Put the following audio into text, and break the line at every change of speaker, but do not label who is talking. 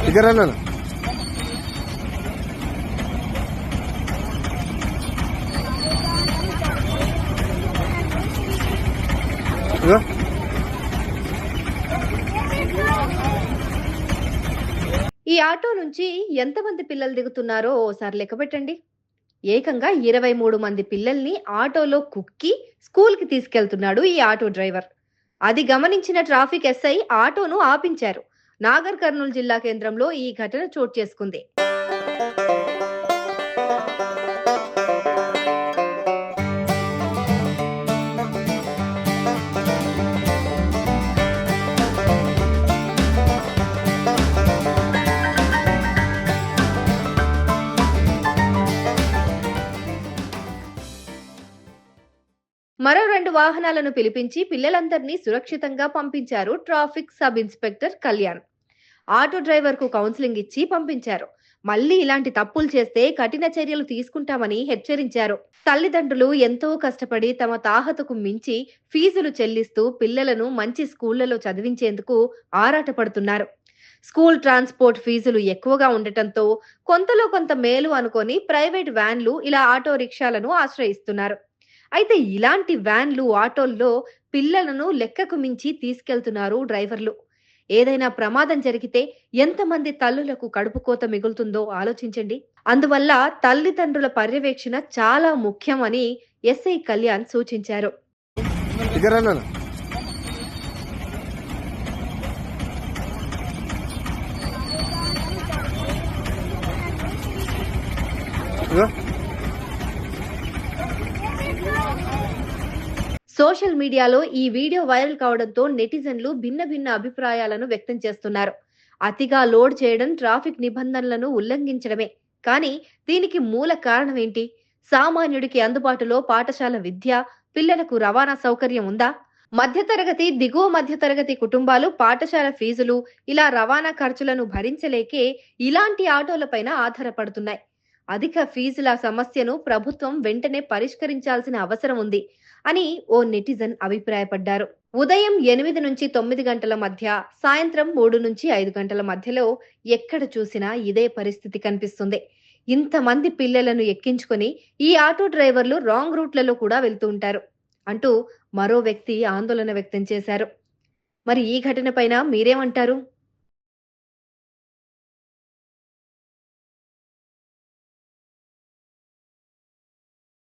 ఇద్దరు
ఈ ఆటో నుంచి ఎంతమంది పిల్లలు దిగుతున్నారో ఓసారి లెక్క పెట్టండి. ఏకంగా 23 మంది పిల్లల్ని ఆటోలో కుక్కి స్కూల్ కి తీసుకెళ్తున్నాడు ఈ ఆటో డ్రైవర్. అది గమనించిన ట్రాఫిక్ ఎస్ఐ ఆటోను ఆపించారు. నాగర్ కర్నూలు జిల్లా కేంద్రంలో ఈ ఘటన చోటు చేసుకుంది. మరో 2 వాహనాలను పిలిపించి పిల్లలందరినీ సురక్షితంగా పంపించారు traffic sub inspector Kalyan. Auto driver కు కౌన్సిలింగ్ ఇచ్చి పంపించారు. మళ్ళీ ఇలాంటి తప్పులు చేస్తే కఠిన చర్యలు తీసుకుంటామని హెచ్చరించారు. తల్లిదండ్రులు ఎంతో కష్టపడి తమ తాహతకు మించి ఫీజులు చెల్లిస్తూ పిల్లలను మంచి స్కూళ్లలో చదివించేందుకు ఆరాటపడుతున్నారు. స్కూల్ ట్రాన్స్పోర్ట్ ఫీజులు ఎక్కువగా ఉండటంతో కొంతలో కొంత మేలు అనుకొని ప్రైవేట్ వ్యాన్లు ఇలా ఆటో రిక్షాలను ఆశ్రయిస్తున్నారు. అయితే ఇలాంటి వ్యాన్లు, ఆటోల్లో పిల్లలను లెక్కకు మించి తీసుకెళ్తున్నారు డ్రైవర్లు. ఏదైనా ప్రమాదం జరిగితే ఎంతమంది తల్లులకు కడుపుకోత మిగులుతుందో ఆలోచించండి. అందువల్ల తల్లిదండ్రుల పర్యవేక్షణ చాలా ముఖ్యమని ఎస్ఐ కళ్యాణ్ సూచించారు. సోషల్ మీడియాలో ఈ వీడియో వైరల్ కావడంతో నెటిజన్లు భిన్న భిన్న అభిప్రాయాలను వ్యక్తం చేస్తున్నారు. అతిగా లోడ్ చేయడం ట్రాఫిక్ నిబంధనలను ఉల్లంఘించడమే. కానీ దీనికి మూల కారణం ఏంటి? సామాన్యుడికి అందుబాటులో పాఠశాల విద్య, పిల్లలకు రవాణా సౌకర్యం ఉందా? మధ్యతరగతి, దిగువ మధ్యతరగతి కుటుంబాలు పాఠశాల ఫీజులు, ఇలా రవాణా ఖర్చులను భరించలేకే ఇలాంటి ఆటోలపైన ఆధారపడుతున్నాయి. అధిక ఫీజుల సమస్యను ప్రభుత్వం వెంటనే పరిష్కరించాల్సిన అవసరం ఉంది అని ఓ నెటిజన్ అభిప్రాయపడ్డారు. ఉదయం 8 నుంచి 9 గంటల మధ్య, సాయంత్రం 3 నుంచి 5 గంటల మధ్యలో ఎక్కడ చూసినా ఇదే పరిస్థితి కనిపిస్తుంది. ఇంతమంది పిల్లలను ఎక్కించుకొని ఈ ఆటో డ్రైవర్లు రాంగ్ రూట్లలో కూడా వెళ్తూ ఉంటారు అంటూ మరో వ్యక్తి ఆందోళన వ్యక్తం చేశారు. మరి ఈ ఘటన పైన మీరేమంటారు?